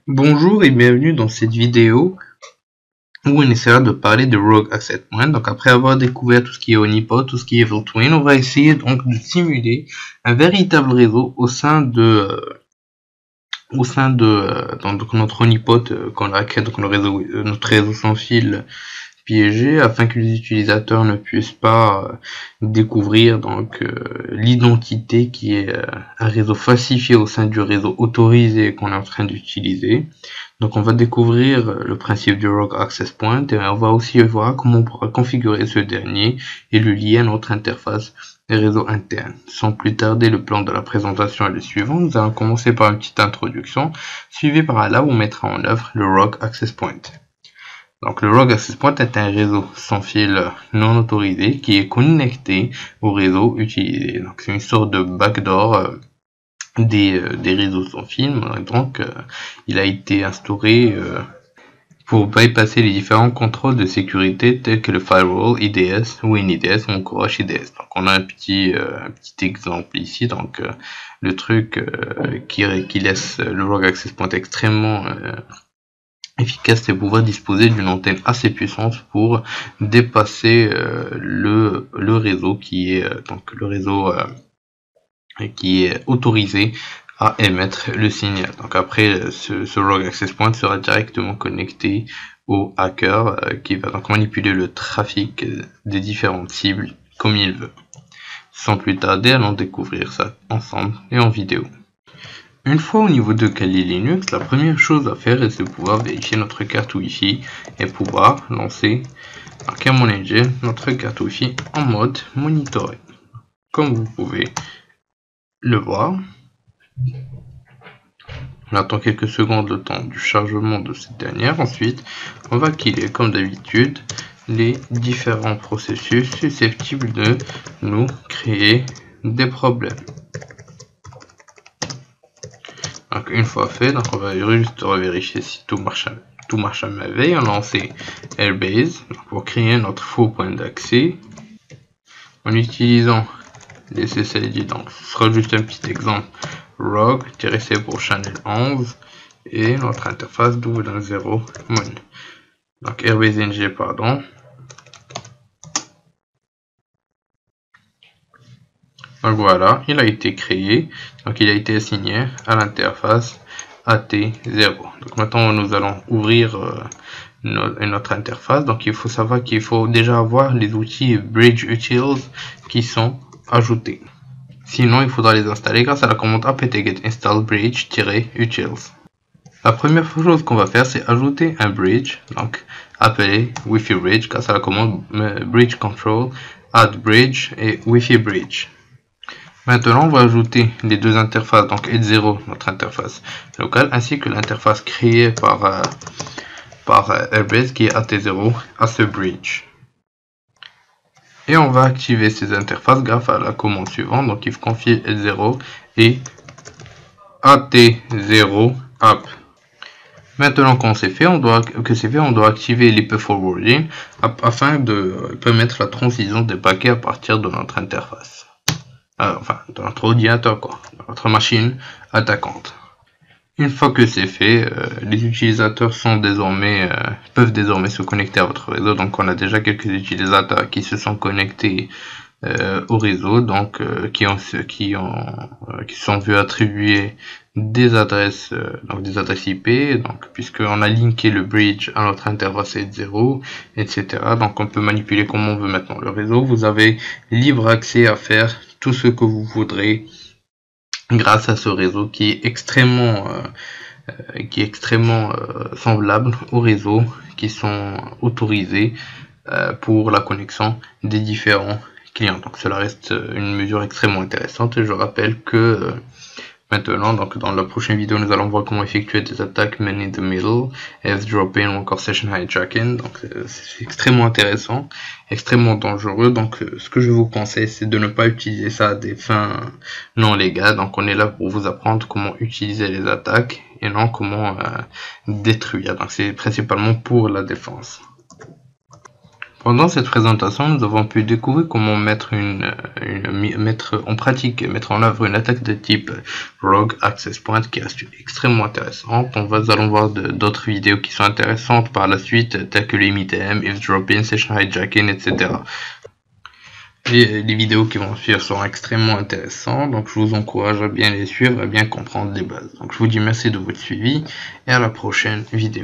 Bonjour et bienvenue dans cette vidéo où on essaiera de parler de Rogue Access Point. Donc après avoir découvert tout ce qui est Honeypot, tout ce qui est Evil Twin, on va essayer donc de simuler un véritable réseau au sein de donc notre Honeypot qu'on a créé, donc notre réseau sans fil piégé, afin que les utilisateurs ne puissent pas découvrir l'identité qui est un réseau falsifié au sein du réseau autorisé qu'on est en train d'utiliser. Donc on va découvrir le principe du Rogue Access Point et on va aussi voir comment on pourra configurer ce dernier et le lier à notre interface réseau interne. Sans plus tarder, le plan de la présentation est le suivant. Nous allons commencer par une petite introduction, suivie par là où on mettra en œuvre le Rogue Access Point. Donc le Rogue Access Point est un réseau sans fil non autorisé qui est connecté au réseau utilisé. Donc c'est une sorte de backdoor des réseaux sans fil. Donc il a été instauré pour bypasser les différents contrôles de sécurité tels que le firewall IDS, WinIDS ou encore HIDS. Donc on a un petit exemple ici. Donc le truc qui laisse le Rogue Access Point extrêmement efficace, c'est pouvoir disposer d'une antenne assez puissante pour dépasser le réseau qui est qui est autorisé à émettre le signal. Donc après, ce Rogue Access Point sera directement connecté au hacker qui va donc manipuler le trafic des différentes cibles comme il veut. Sans plus tarder, allons découvrir ça ensemble et en vidéo. Une fois au niveau de Kali Linux, la première chose à faire est de pouvoir vérifier notre carte Wi-Fi et pouvoir lancer un Kmanager notre carte Wi-Fi en mode monitoring. Comme vous pouvez le voir, on attend quelques secondes le temps du chargement de cette dernière. Ensuite, on va killer comme d'habitude les différents processus susceptibles de nous créer des problèmes. Donc une fois fait, donc on va juste vérifier si tout marche à merveille. On lance Airbase pour créer notre faux point d'accès en utilisant les SSID. Donc ce sera juste un petit exemple. Rogue-C pour channel 11 et notre interface W0 mon. Donc Airbase NG pardon. Donc voilà, il a été créé, donc il a été assigné à l'interface AT0. Donc maintenant nous allons ouvrir notre interface. Donc il faut savoir qu'il faut déjà avoir les outils Bridge Utils qui sont ajoutés. Sinon il faudra les installer grâce à la commande apt-get install bridge-utils. La première chose qu'on va faire, c'est ajouter un bridge, donc appelé Wi-Fi bridge grâce à la commande bridge control add bridge et Wi-Fi bridge. Maintenant, on va ajouter les deux interfaces, donc H0, notre interface locale, ainsi que l'interface créée par Airbase qui est AT0 à ce bridge. Et on va activer ces interfaces grâce à la commande suivante, donc il faut confier H0 et AT0 app. Maintenant qu'on c'est fait, on doit activer l'IP forwarding afin de permettre la transition des paquets à partir de notre interface. Enfin, dans notre ordinateur, dans notre machine attaquante. Une fois que c'est fait, les utilisateurs peuvent désormais se connecter à votre réseau. Donc on a déjà quelques utilisateurs qui se sont connectés au réseau, donc qui sont vus attribuer des adresses IP, donc puisqu'on a linké le bridge à notre interface 0, etc. Donc on peut manipuler comme on veut maintenant le réseau. Vous avez libre accès à faire tout ce que vous voudrez grâce à ce réseau qui est extrêmement semblable aux réseaux qui sont autorisés pour la connexion des différents clients. Donc cela reste une mesure extrêmement intéressante et je rappelle que maintenant, donc dans la prochaine vidéo, nous allons voir comment effectuer des attaques man in the middle, S-dropping ou encore session hijacking. Donc c'est extrêmement intéressant, extrêmement dangereux. Donc ce que je vous conseille, c'est de ne pas utiliser ça à des fins non légales. Donc on est là pour vous apprendre comment utiliser les attaques et non comment détruire. Donc c'est principalement pour la défense. Pendant cette présentation, nous avons pu découvrir comment mettre en pratique et mettre en œuvre une attaque de type Rogue Access Point qui est extrêmement intéressante. Nous allons voir d'autres vidéos qui sont intéressantes par la suite, telles que les MITM, eavesdropping, session hijacking, etc. Les vidéos qui vont suivre seront extrêmement intéressantes, donc je vous encourage à bien les suivre et à bien comprendre les bases. Donc je vous dis merci de votre suivi et à la prochaine vidéo.